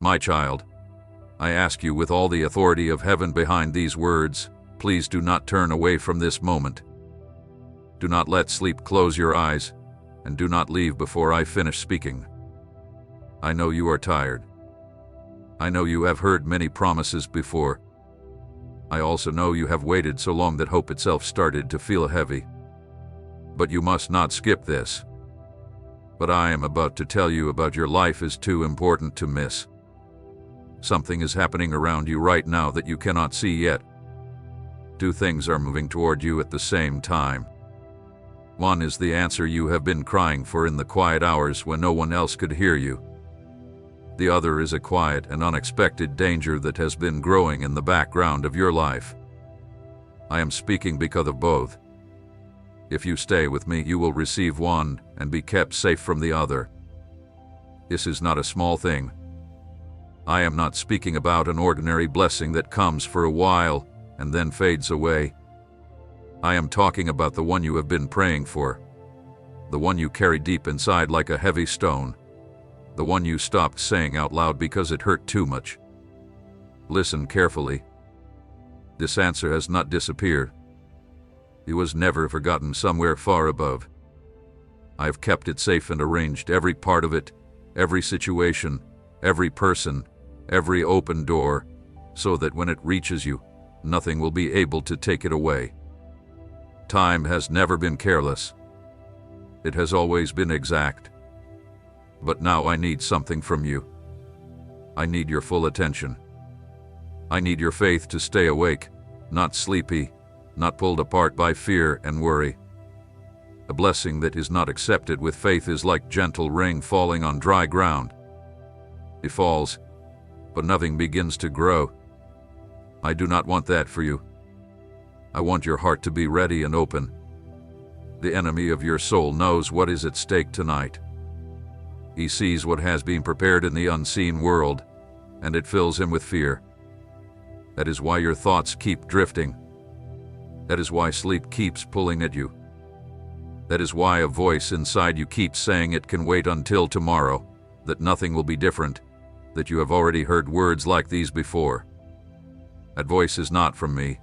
My child, I ask you with all the authority of heaven behind these words, please do not turn away from this moment. Do not let sleep close your eyes, and do not leave before I finish speaking. I know you are tired. I know you have heard many promises before. I also know you have waited so long that hope itself started to feel heavy. But you must not skip this. What I am about to tell you about your life is too important to miss. Something is happening around you right now that you cannot see yet. Two things are moving toward you at the same time. One is the answer you have been crying for in the quiet hours when no one else could hear you. The other is a quiet and unexpected danger that has been growing in the background of your life. I am speaking because of both. If you stay with me, you will receive one and be kept safe from the other. This is not a small thing. I am not speaking about an ordinary blessing that comes for a while and then fades away. I am talking about the one you have been praying for, the one you carry deep inside like a heavy stone, the one you stopped saying out loud because it hurt too much. Listen carefully. This answer has not disappeared. It was never forgotten somewhere far above. I have kept it safe and arranged every part of it, every situation, every person, every open door, so that when it reaches you, nothing will be able to take it away. Time has never been careless. It has always been exact. But now I need something from you. I need your full attention. I need your faith to stay awake, not sleepy, not pulled apart by fear and worry. A blessing that is not accepted with faith is like gentle rain falling on dry ground. It falls, but nothing begins to grow. I do not want that for you. I want your heart to be ready and open. The enemy of your soul knows what is at stake tonight. He sees what has been prepared in the unseen world, and it fills him with fear. That is why your thoughts keep drifting. That is why sleep keeps pulling at you. That is why a voice inside you keeps saying it can wait until tomorrow, that nothing will be different, that you have already heard words like these before. That voice is not from me.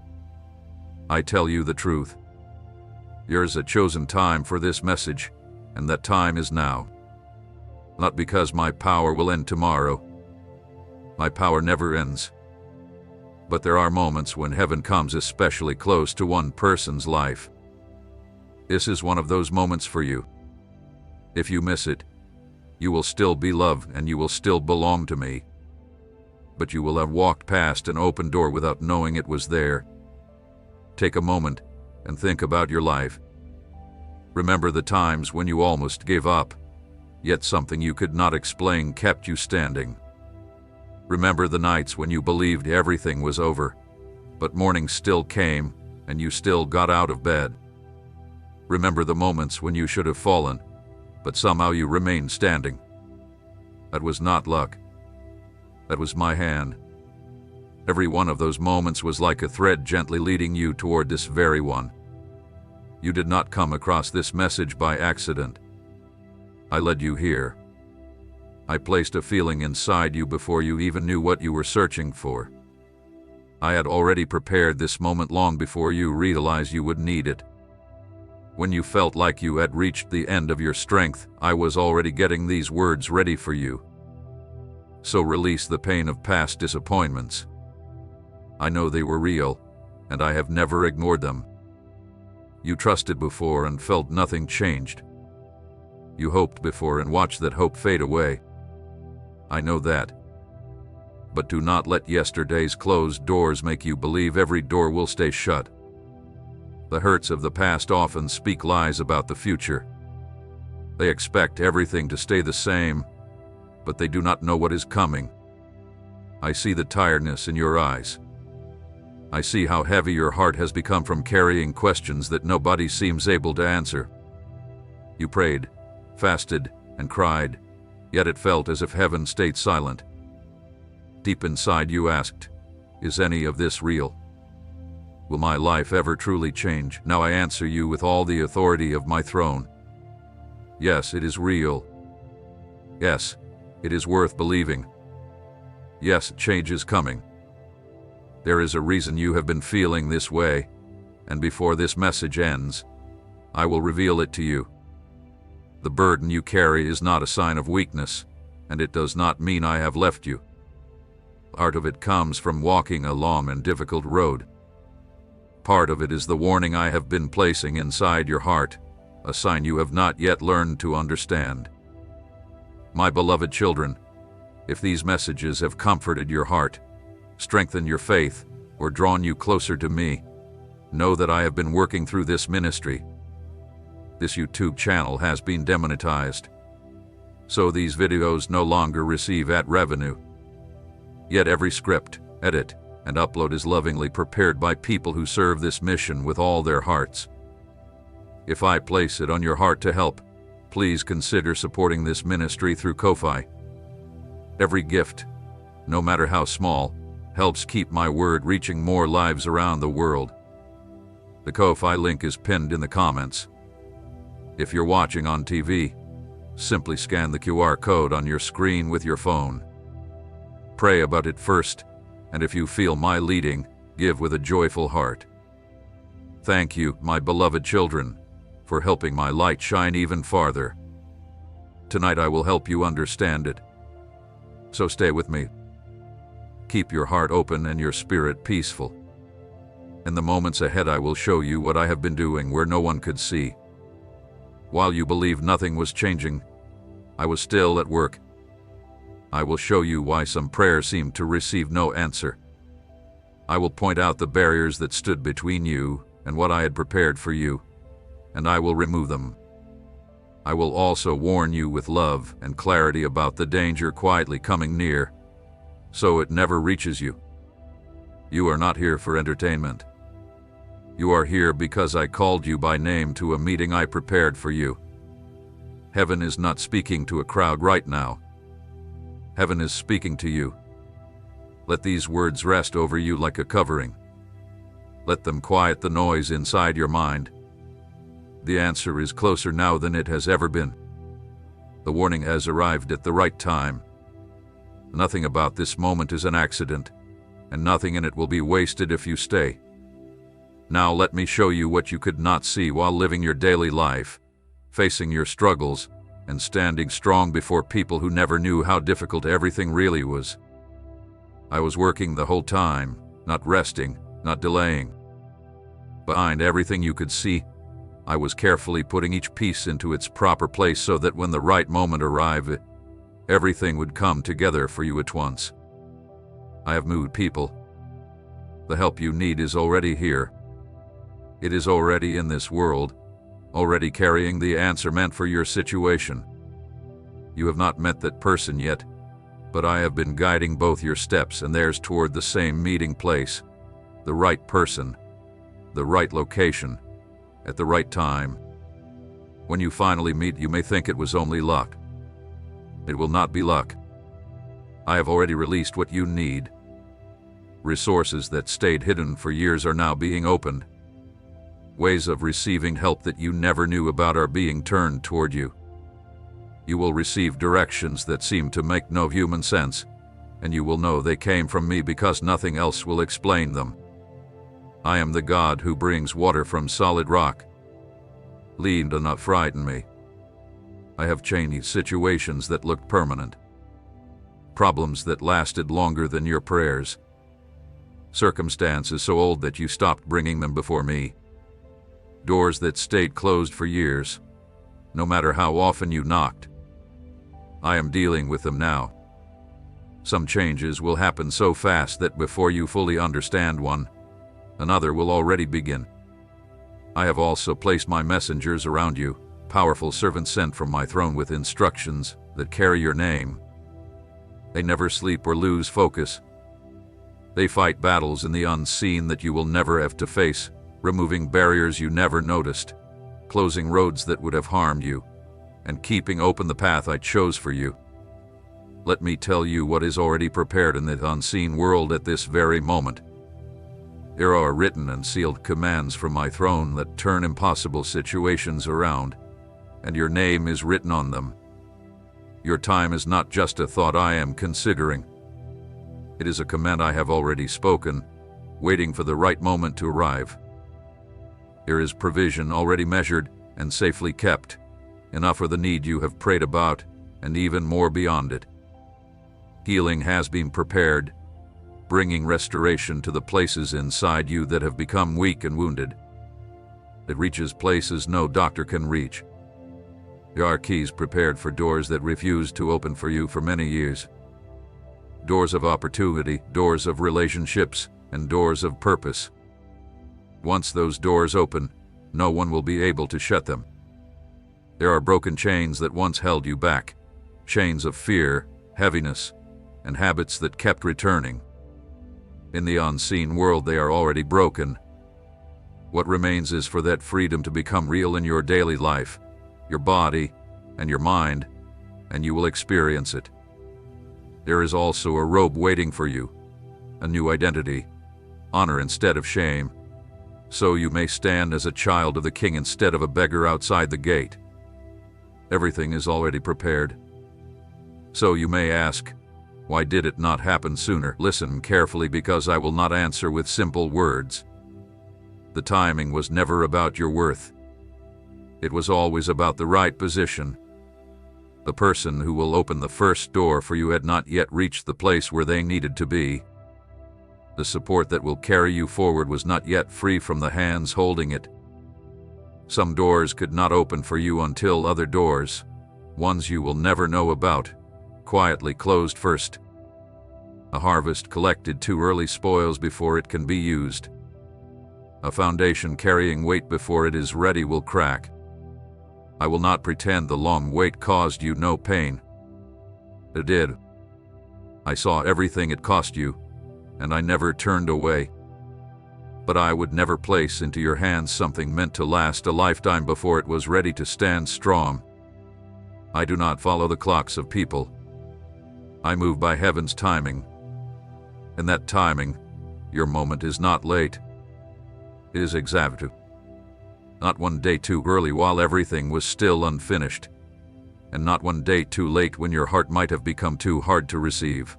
I tell you the truth. There is a chosen time for this message, and that time is now. Not because my power will end tomorrow. My power never ends. But there are moments when heaven comes especially close to one person's life. This is one of those moments for you. If you miss it, you will still be loved and you will still belong to me. But you will have walked past an open door without knowing it was there. Take a moment and think about your life. Remember the times when you almost gave up, yet something you could not explain kept you standing. Remember the nights when you believed everything was over, but morning still came and you still got out of bed. Remember the moments when you should have fallen, but somehow you remained standing. That was not luck. That was my hand. Every one of those moments was like a thread gently leading you toward this very one. You did not come across this message by accident. I led you here. I placed a feeling inside you before you even knew what you were searching for. I had already prepared this moment long before you realized you would need it. When you felt like you had reached the end of your strength, I was already getting these words ready for you. So release the pain of past disappointments. I know they were real, and I have never ignored them. You trusted before and felt nothing changed. You hoped before and watched that hope fade away. I know that. But do not let yesterday's closed doors make you believe every door will stay shut. The hurts of the past often speak lies about the future. They expect everything to stay the same, but they do not know what is coming. I see the tiredness in your eyes. I see how heavy your heart has become from carrying questions that nobody seems able to answer. You prayed, fasted, and cried, yet it felt as if heaven stayed silent. Deep inside you asked, is any of this real? Will my life ever truly change? Now I answer you with all the authority of my throne. Yes, it is real. Yes, it is worth believing. Yes, change is coming. There is a reason you have been feeling this way, and before this message ends, I will reveal it to you. The burden you carry is not a sign of weakness, and it does not mean I have left you. Part of it comes from walking a long and difficult road. Part of it is the warning I have been placing inside your heart, a sign you have not yet learned to understand. My beloved children, if these messages have comforted your heart, strengthened your faith, or drawn you closer to me, know that I have been working through this ministry. This YouTube channel has been demonetized, so these videos no longer receive ad revenue. Yet every script, edit, and upload is lovingly prepared by people who serve this mission with all their hearts. If I place it on your heart to help, please consider supporting this ministry through Ko-Fi. Every gift, no matter how small, helps keep my word reaching more lives around the world. The Ko-Fi link is pinned in the comments. If you're watching on TV, simply scan the QR code on your screen with your phone. Pray about it first, and if you feel my leading, give with a joyful heart. Thank you, my beloved children, for helping my light shine even farther. Tonight I will help you understand it. So stay with me. Keep your heart open and your spirit peaceful. In the moments ahead I will show you what I have been doing where no one could see. While you believed nothing was changing, I was still at work. I will show you why some prayers seemed to receive no answer. I will point out the barriers that stood between you and what I had prepared for you, and I will remove them. I will also warn you with love and clarity about the danger quietly coming near, so it never reaches you. You are not here for entertainment. You are here because I called you by name to a meeting I prepared for you. Heaven is not speaking to a crowd right now. Heaven is speaking to you. Let these words rest over you like a covering. Let them quiet the noise inside your mind. The answer is closer now than it has ever been. The warning has arrived at the right time. Nothing about this moment is an accident, and nothing in it will be wasted if you stay. Now let me show you what you could not see while living your daily life, facing your struggles, and standing strong before people who never knew how difficult everything really was. I was working the whole time, not resting, not delaying. Behind everything you could see, I was carefully putting each piece into its proper place so that when the right moment arrived, everything would come together for you at once. I have moved people. The help you need is already here. It is already in this world, already carrying the answer meant for your situation. You have not met that person yet, but I have been guiding both your steps and theirs toward the same meeting place, the right person, the right location, at the right time. When you finally meet, you may think it was only luck. It will not be luck. I have already released what you need. Resources that stayed hidden for years are now being opened. Ways of receiving help that you never knew about are being turned toward you. You will receive directions that seem to make no human sense, and you will know they came from me because nothing else will explain them. I am the God who brings water from solid rock. Lead and not frighten me. I have changed situations that looked permanent. Problems that lasted longer than your prayers. Circumstances so old that you stopped bringing them before me. Doors that stayed closed for years, no matter how often you knocked. I am dealing with them now. Some changes will happen so fast that before you fully understand one, another will already begin. I have also placed my messengers around you, powerful servants sent from my throne with instructions that carry your name. They never sleep or lose focus. They fight battles in the unseen that you will never have to face, removing barriers you never noticed, closing roads that would have harmed you, and keeping open the path I chose for you. Let me tell you what is already prepared in the unseen world at this very moment. There are written and sealed commands from my throne that turn impossible situations around, and your name is written on them. Your time is not just a thought I am considering. It is a command I have already spoken, waiting for the right moment to arrive. There is provision already measured and safely kept, enough for the need you have prayed about, and even more beyond it. Healing has been prepared, bringing restoration to the places inside you that have become weak and wounded. It reaches places no doctor can reach. There are keys prepared for doors that refused to open for you for many years. Doors of opportunity, doors of relationships, and doors of purpose. Once those doors open, no one will be able to shut them. There are broken chains that once held you back, chains of fear, heaviness, and habits that kept returning. In the unseen world, they are already broken. What remains is for that freedom to become real in your daily life, your body, and your mind, and you will experience it. There is also a robe waiting for you, a new identity, honor instead of shame, so you may stand as a child of the King instead of a beggar outside the gate. Everything is already prepared. So you may ask, why did it not happen sooner? Listen carefully, because I will not answer with simple words. The timing was never about your worth. It was always about the right position. The person who will open the first door for you had not yet reached the place where they needed to be. The support that will carry you forward was not yet free from the hands holding it. Some doors could not open for you until other doors, ones you will never know about, quietly closed first. A harvest collected too early spoils before it can be used. A foundation carrying weight before it is ready will crack. I will not pretend the long wait caused you no pain. It did. I saw everything it cost you, and I never turned away. But I would never place into your hands something meant to last a lifetime before it was ready to stand strong. I do not follow the clocks of people. I move by heaven's timing. In that timing, your moment is not late. It is exact. Not one day too early while everything was still unfinished, and not one day too late when your heart might have become too hard to receive.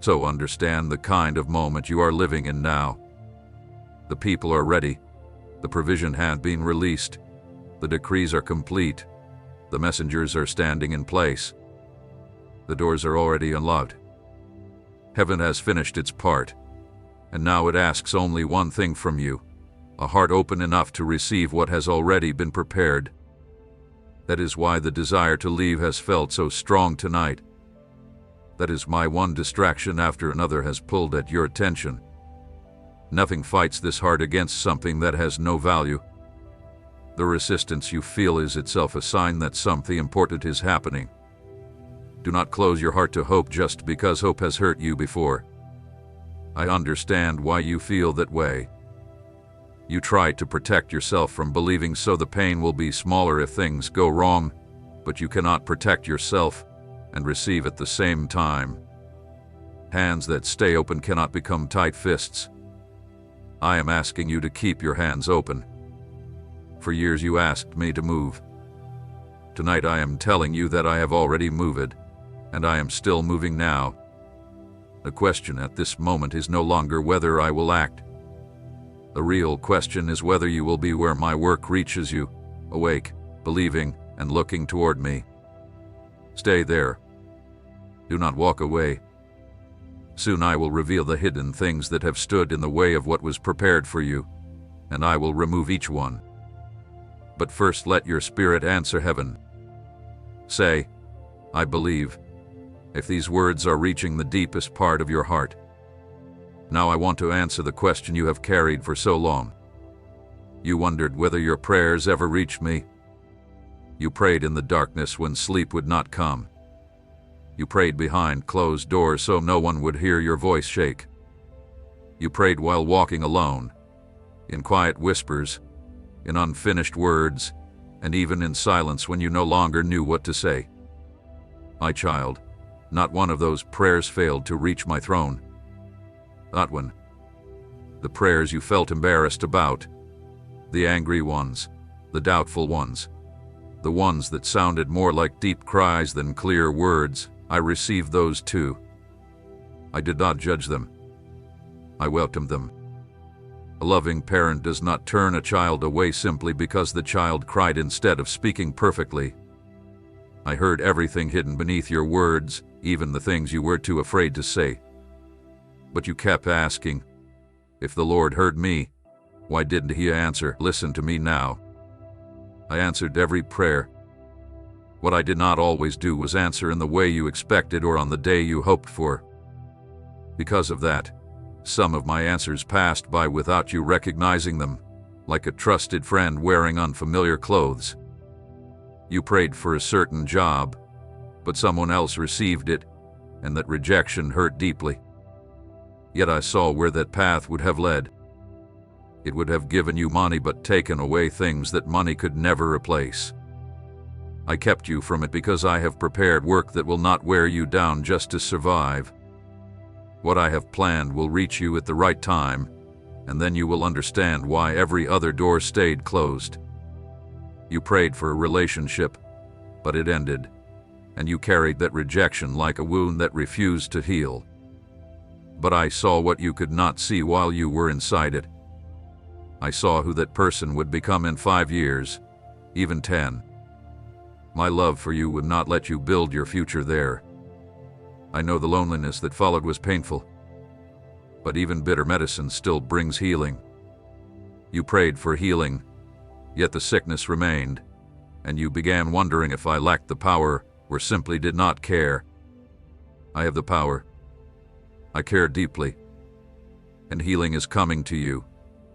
So understand the kind of moment you are living in now. The people are ready. The provision has been released. The decrees are complete. The messengers are standing in place. The doors are already unlocked. Heaven has finished its part, and now it asks only one thing from you: a heart open enough to receive what has already been prepared. That is why the desire to leave has felt so strong tonight. That is why one distraction after another has pulled at your attention. Nothing fights this heart against something that has no value. The resistance you feel is itself a sign that something important is happening. Do not close your heart to hope just because hope has hurt you before. I understand why you feel that way. You try to protect yourself from believing so the pain will be smaller if things go wrong, but you cannot protect yourself and receive at the same time. Hands that stay open cannot become tight fists. I am asking you to keep your hands open. For years you asked me to move. Tonight I am telling you that I have already moved, and I am still moving now. The question at this moment is no longer whether I will act. The real question is whether you will be where my work reaches you, awake, believing, and looking toward me. Stay there. Do not walk away. Soon I will reveal the hidden things that have stood in the way of what was prepared for you, and I will remove each one. But first let your spirit answer heaven. Say, I believe, if these words are reaching the deepest part of your heart. Now I want to answer the question you have carried for so long. You wondered whether your prayers ever reached me. You prayed in the darkness when sleep would not come. You prayed behind closed doors so no one would hear your voice shake. You prayed while walking alone, in quiet whispers, in unfinished words, and even in silence when you no longer knew what to say. My child, not one of those prayers failed to reach my throne. Not one. The prayers you felt embarrassed about, the angry ones, the doubtful ones, the ones that sounded more like deep cries than clear words, I received those too. I did not judge them. I welcomed them. A loving parent does not turn a child away simply because the child cried instead of speaking perfectly. I heard everything hidden beneath your words, even the things you were too afraid to say. But you kept asking, if the Lord heard me, why didn't He answer? Listen to me now. I answered every prayer. What I did not always do was answer in the way you expected or on the day you hoped for. Because of that, some of my answers passed by without you recognizing them, like a trusted friend wearing unfamiliar clothes. You prayed for a certain job, but someone else received it, and that rejection hurt deeply. Yet I saw where that path would have led. It would have given you money but taken away things that money could never replace. I kept you from it because I have prepared work that will not wear you down just to survive. What I have planned will reach you at the right time, and then you will understand why every other door stayed closed. You prayed for a relationship, but it ended, and you carried that rejection like a wound that refused to heal. But I saw what you could not see while you were inside it. I saw who that person would become in 5 years, even 10. My love for you would not let you build your future there. I know the loneliness that followed was painful, but even bitter medicine still brings healing. You prayed for healing, yet the sickness remained, and you began wondering if I lacked the power or simply did not care. I have the power. I care deeply, and healing is coming to you,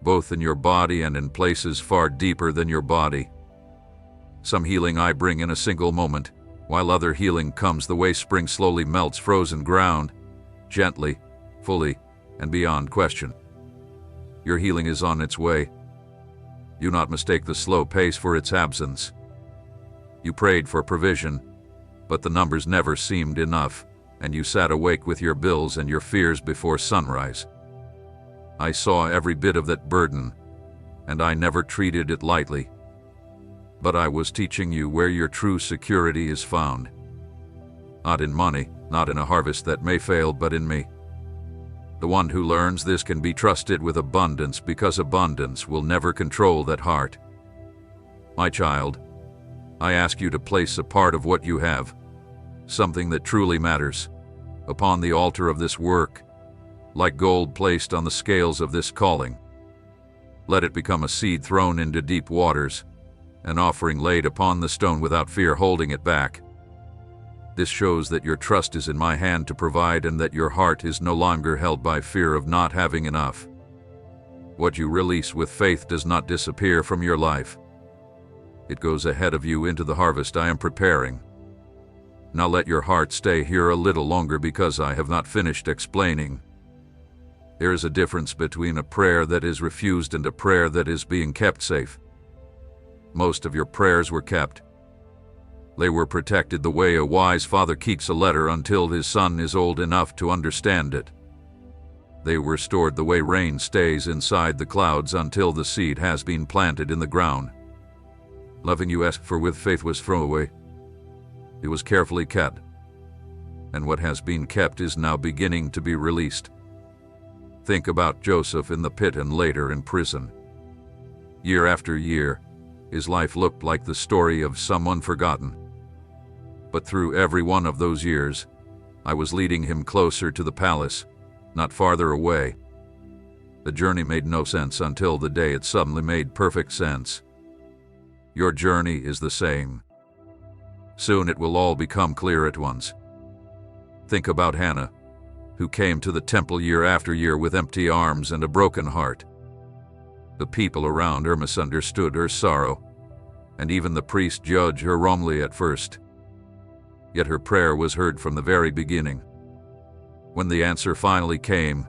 both in your body and in places far deeper than your body. Some healing I bring in a single moment, while other healing comes the way spring slowly melts frozen ground, gently, fully, and beyond question. Your healing is on its way. Do not mistake the slow pace for its absence. You prayed for provision, but the numbers never seemed enough, and you sat awake with your bills and your fears before sunrise. I saw every bit of that burden, and I never treated it lightly. But I was teaching you where your true security is found. Not in money, not in a harvest that may fail, but in me. The one who learns this can be trusted with abundance, because abundance will never control that heart. My child, I ask you to place a part of what you have, something that truly matters, upon the altar of this work, like gold placed on the scales of this calling. Let it become a seed thrown into deep waters, an offering laid upon the stone without fear holding it back. This shows that your trust is in my hand to provide, and that your heart is no longer held by fear of not having enough. What you release with faith does not disappear from your life. It goes ahead of you into the harvest I am preparing. Now let your heart stay here a little longer, because I have not finished explaining. There is a difference between a prayer that is refused and a prayer that is being kept safe. Most of your prayers were kept. They were protected the way a wise father keeps a letter until his son is old enough to understand it. They were stored the way rain stays inside the clouds until the seed has been planted in the ground. Loving you asked for with faith was thrown away. It was carefully kept. And what has been kept is now beginning to be released. Think about Joseph in the pit and later in prison. Year after year, his life looked like the story of someone forgotten. But through every one of those years, I was leading him closer to the palace, not farther away. The journey made no sense until the day it suddenly made perfect sense. Your journey is the same. Soon it will all become clear at once. Think about Hannah, who came to the temple year after year with empty arms and a broken heart. The people around her misunderstood her sorrow, and even the priest judged her wrongly at first. Yet her prayer was heard from the very beginning. When the answer finally came,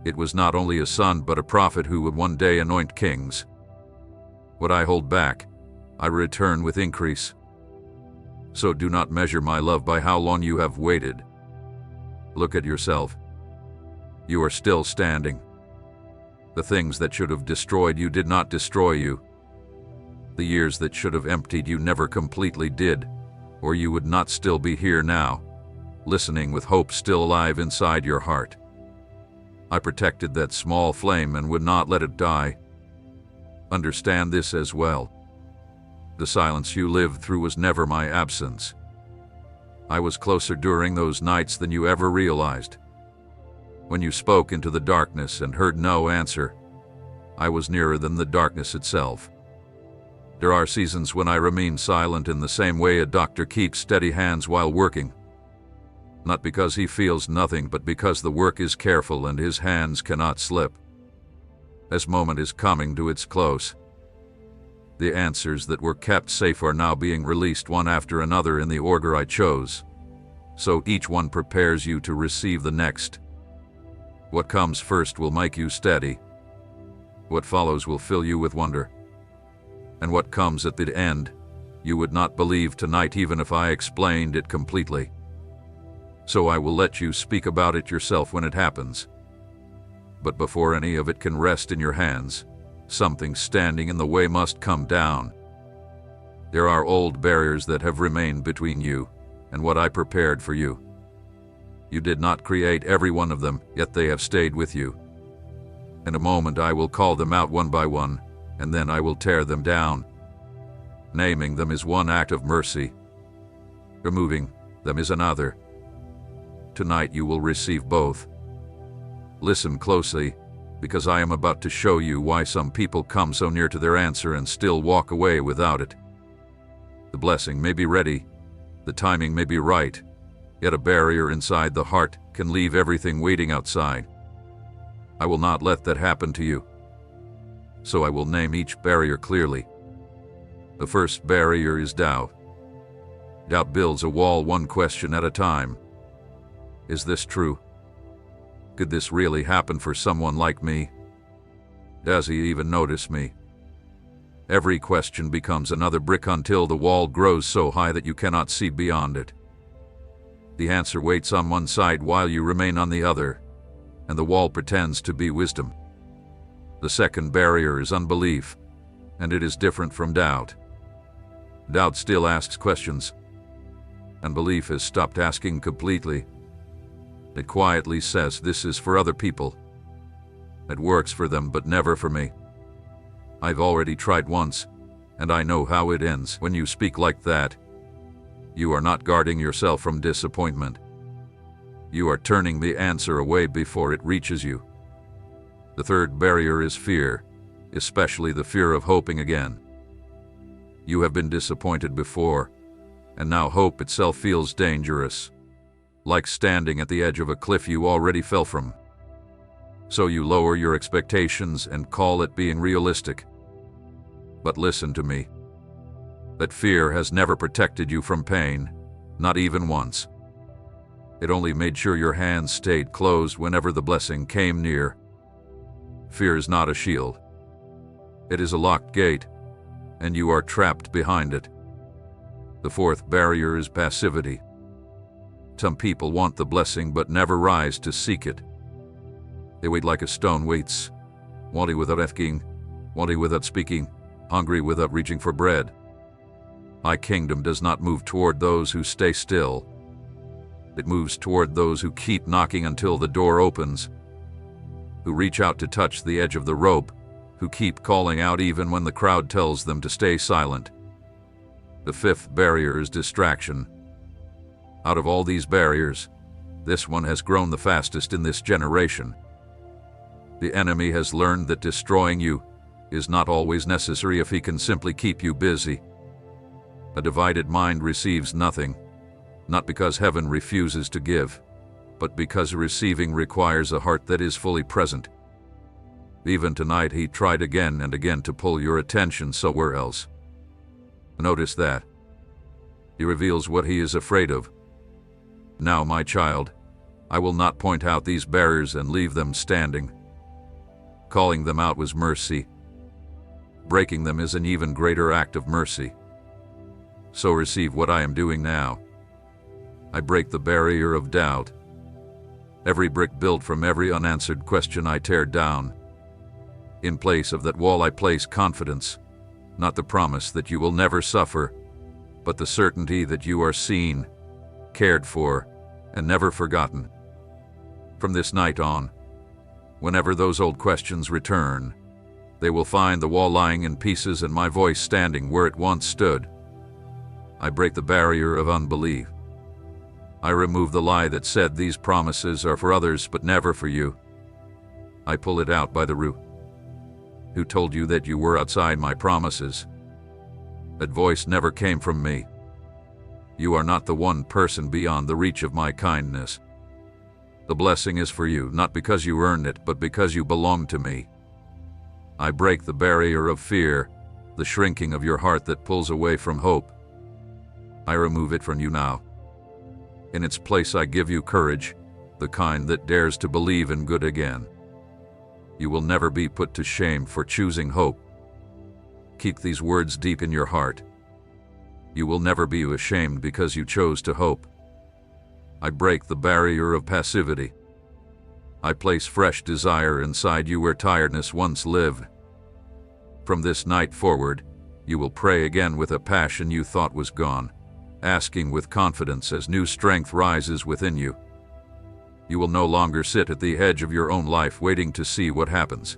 it was not only a son but a prophet who would one day anoint kings. What I hold back, I return with increase. So do not measure my love by how long you have waited. Look at yourself. You are still standing. The things that should have destroyed you did not destroy you. The years that should have emptied you never completely did, or you would not still be here now, listening with hope still alive inside your heart. I protected that small flame and would not let it die. Understand this as well. The silence you lived through was never my absence. I was closer during those nights than you ever realized. When you spoke into the darkness and heard no answer, I was nearer than the darkness itself. There are seasons when I remain silent in the same way a doctor keeps steady hands while working. Not because he feels nothing, but because the work is careful and his hands cannot slip. This moment is coming to its close. The answers that were kept safe are now being released one after another in the order I chose. So each one prepares you to receive the next. What comes first will make you steady. What follows will fill you with wonder. And what comes at the end, you would not believe tonight even if I explained it completely. So I will let you speak about it yourself when it happens. But before any of it can rest in your hands, something standing in the way must come down. There are old barriers that have remained between you and what I prepared for you. You did not create every one of them, yet they have stayed with you. In a moment I will call them out one by one, and then I will tear them down. Naming them is one act of mercy. Removing them is another. Tonight you will receive both. Listen closely, because I am about to show you why some people come so near to their answer and still walk away without it. The blessing may be ready, the timing may be right, yet a barrier inside the heart can leave everything waiting outside. I will not let that happen to you. So I will name each barrier clearly. The first barrier is doubt. Doubt builds a wall one question at a time. Is this true? Could this really happen for someone like me? Does he even notice me? Every question becomes another brick until the wall grows so high that you cannot see beyond it. The answer waits on one side while you remain on the other, and the wall pretends to be wisdom. The second barrier is unbelief, and it is different from doubt. Doubt still asks questions. Unbelief has stopped asking completely. It quietly says, this is for other people. It works for them, but never for me. I've already tried once, and I know how it ends. When you speak like that, you are not guarding yourself from disappointment. You are turning the answer away before it reaches you. The third barrier is fear, especially the fear of hoping again. You have been disappointed before, and now hope itself feels dangerous, like standing at the edge of a cliff you already fell from. So you lower your expectations and call it being realistic. But listen to me. That fear has never protected you from pain, not even once. It only made sure your hands stayed closed whenever the blessing came near. Fear is not a shield. It is a locked gate, and you are trapped behind it. The fourth barrier is passivity. Some people want the blessing but never rise to seek it. They wait like a stone waits, wanting without asking, wanting without speaking, hungry without reaching for bread. My kingdom does not move toward those who stay still. It moves toward those who keep knocking until the door opens, who reach out to touch the edge of the rope, who keep calling out even when the crowd tells them to stay silent. The fifth barrier is distraction. Out of all these barriers, this one has grown the fastest in this generation. The enemy has learned that destroying you is not always necessary if he can simply keep you busy. A divided mind receives nothing, not because heaven refuses to give, but because receiving requires a heart that is fully present. Even tonight he tried again and again to pull your attention somewhere else. Notice that. He reveals what he is afraid of. Now, my child, I will not point out these barriers and leave them standing. Calling them out was mercy. Breaking them is an even greater act of mercy. So receive what I am doing now. I break the barrier of doubt. Every brick built from every unanswered question I tear down. In place of that wall I place confidence, not the promise that you will never suffer, but the certainty that you are seen, cared for, and never forgotten. From this night on, whenever those old questions return, they will find the wall lying in pieces and my voice standing where it once stood. I break the barrier of unbelief. I remove the lie that said these promises are for others but never for you. I pull it out by the root. Who told you that you were outside my promises? That voice never came from me. You are not the one person beyond the reach of my kindness. The blessing is for you, not because you earned it, but because you belong to me. I break the barrier of fear, the shrinking of your heart that pulls away from hope. I remove it from you now. In its place I give you courage, the kind that dares to believe in good again. You will never be put to shame for choosing hope. Keep these words deep in your heart. You will never be ashamed because you chose to hope. I break the barrier of passivity. I place fresh desire inside you where tiredness once lived. From this night forward, you will pray again with a passion you thought was gone, asking with confidence as new strength rises within you. You will no longer sit at the edge of your own life waiting to see what happens.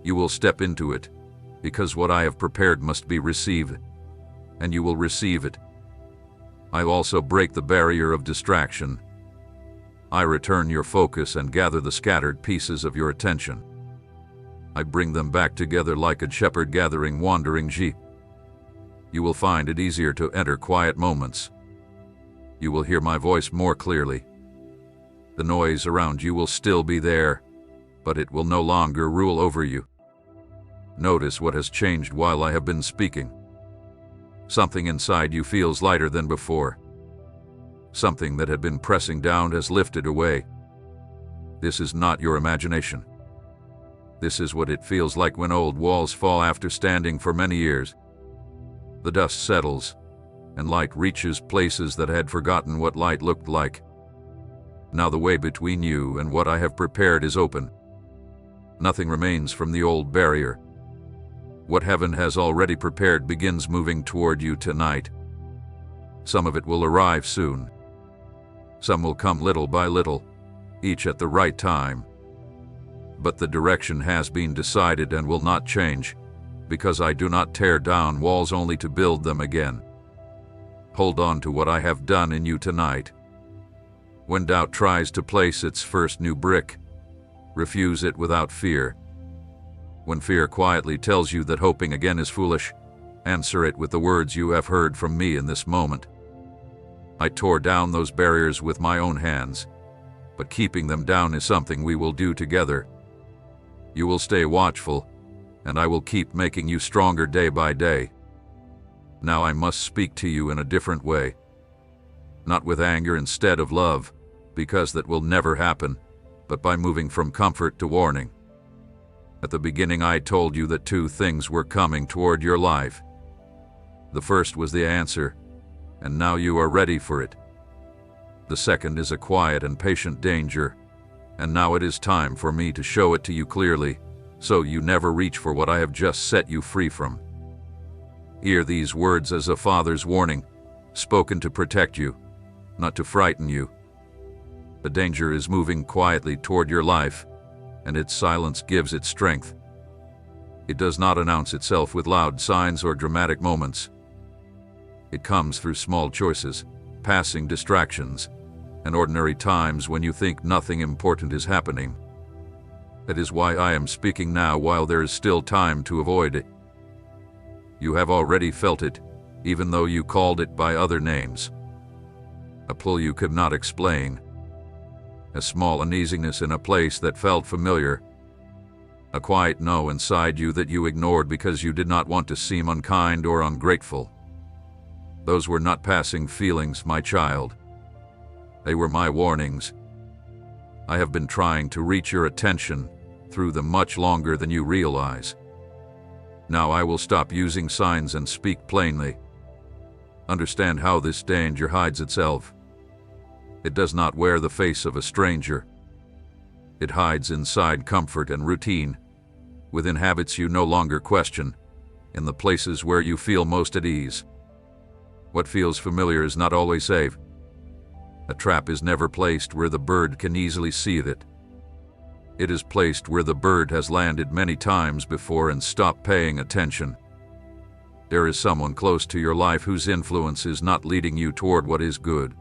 You will step into it, because what I have prepared must be received, and you will receive it. I also break the barrier of distraction. I return your focus and gather the scattered pieces of your attention. I bring them back together like a shepherd gathering wandering sheep. You will find it easier to enter quiet moments. You will hear my voice more clearly. The noise around you will still be there, but it will no longer rule over you. Notice what has changed while I have been speaking. Something inside you feels lighter than before. Something that had been pressing down has lifted away. This is not your imagination. This is what it feels like when old walls fall after standing for many years. The dust settles, and light reaches places that had forgotten what light looked like. Now the way between you and what I have prepared is open. Nothing remains from the old barrier. What heaven has already prepared begins moving toward you tonight. Some of it will arrive soon. Some will come little by little, each at the right time. But the direction has been decided and will not change, because I do not tear down walls only to build them again. Hold on to what I have done in you tonight. When doubt tries to place its first new brick, refuse it without fear. When fear quietly tells you that hoping again is foolish, answer it with the words you have heard from me in this moment. I tore down those barriers with my own hands, but keeping them down is something we will do together. You will stay watchful, and I will keep making you stronger day by day. Now I must speak to you in a different way. Not with anger instead of love, because that will never happen, but by moving from comfort to warning. At the beginning I told you that two things were coming toward your life. The first was the answer, and now you are ready for it. The second is a quiet and patient danger, and now it is time for me to show it to you clearly, so you never reach for what I have just set you free from. Hear these words as a father's warning, spoken to protect you, not to frighten you. The danger is moving quietly toward your life, and its silence gives it strength. It does not announce itself with loud signs or dramatic moments. It comes through small choices, passing distractions, and ordinary times when you think nothing important is happening. That is why I am speaking now while there is still time to avoid it. You have already felt it, even though you called it by other names. A pull you could not explain. A small uneasiness in a place that felt familiar. A quiet no inside you that you ignored because you did not want to seem unkind or ungrateful. Those were not passing feelings, my child. They were my warnings. I have been trying to reach your attention through them much longer than you realize. Now I will stop using signs and speak plainly. Understand how this danger hides itself. It does not wear the face of a stranger. It hides inside comfort and routine, within habits you no longer question, in the places where you feel most at ease. What feels familiar is not always safe. A trap is never placed where the bird can easily see it. It is placed where the bird has landed many times before and stopped paying attention. There is someone close to your life whose influence is not leading you toward what is good.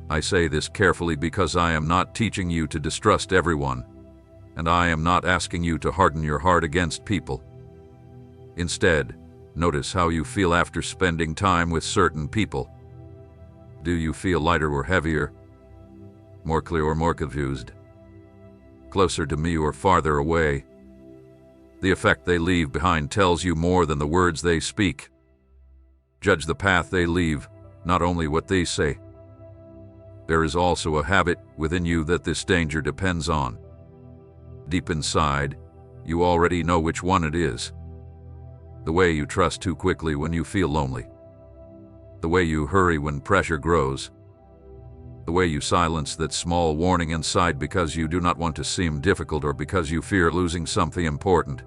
I say this carefully because I am not teaching you to distrust everyone, and I am not asking you to harden your heart against people. Instead, notice how you feel after spending time with certain people. Do you feel lighter or heavier? More clear or more confused? Closer to me or farther away? The effect they leave behind tells you more than the words they speak. Judge the path they leave, not only what they say. There is also a habit within you that this danger depends on. Deep inside, you already know which one it is. The way you trust too quickly when you feel lonely. The way you hurry when pressure grows. The way you silence that small warning inside because you do not want to seem difficult or because you fear losing something important.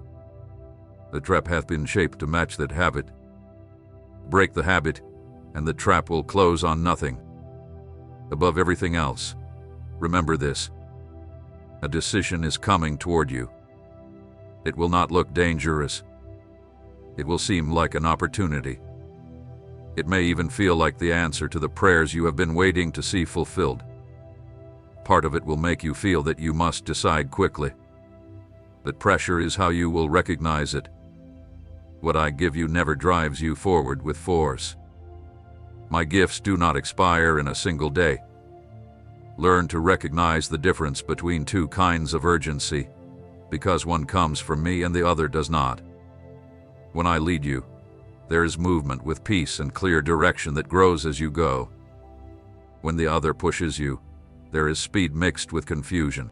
The trap hath been shaped to match that habit. Break the habit, and the trap will close on nothing. Above everything else, remember this. A decision is coming toward you. It will not look dangerous. It will seem like an opportunity. It may even feel like the answer to the prayers you have been waiting to see fulfilled. Part of it will make you feel that you must decide quickly. That pressure is how you will recognize it. What I give you never drives you forward with force. My gifts do not expire in a single day. Learn to recognize the difference between two kinds of urgency, because one comes from me and the other does not. When I lead you, there is movement with peace and clear direction that grows as you go. When the other pushes you, there is speed mixed with confusion.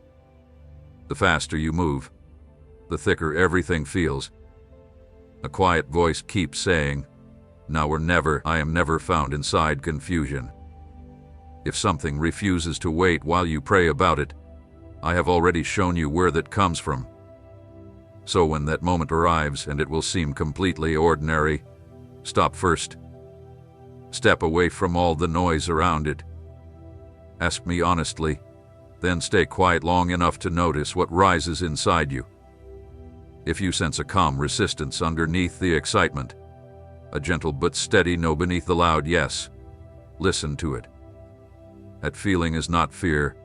The faster you move, the thicker everything feels. A quiet voice keeps saying, "Now or never, I am never found inside confusion." If something refuses to wait while you pray about it, I have already shown you where that comes from. So when that moment arrives and it will seem completely ordinary, stop first. Step away from all the noise around it. Ask me honestly, then stay quiet long enough to notice what rises inside you. If you sense a calm resistance underneath the excitement, a gentle but steady no beneath the loud yes, listen to it. That feeling is not fear.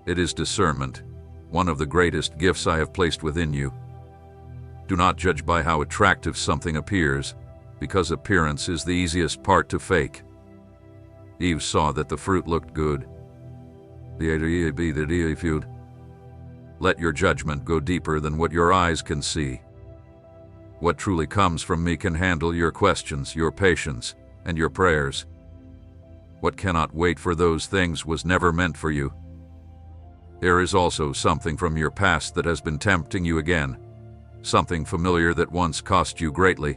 It is discernment, one of the greatest gifts I have placed within you. Do not judge by how attractive something appears, because appearance is the easiest part to fake. Eve saw that the fruit looked good. Let your judgment go deeper than what your eyes can see. What truly comes from me can handle your questions, your patience, and your prayers. What cannot wait for those things was never meant for you. There is also something from your past that has been tempting you again, something familiar that once cost you greatly.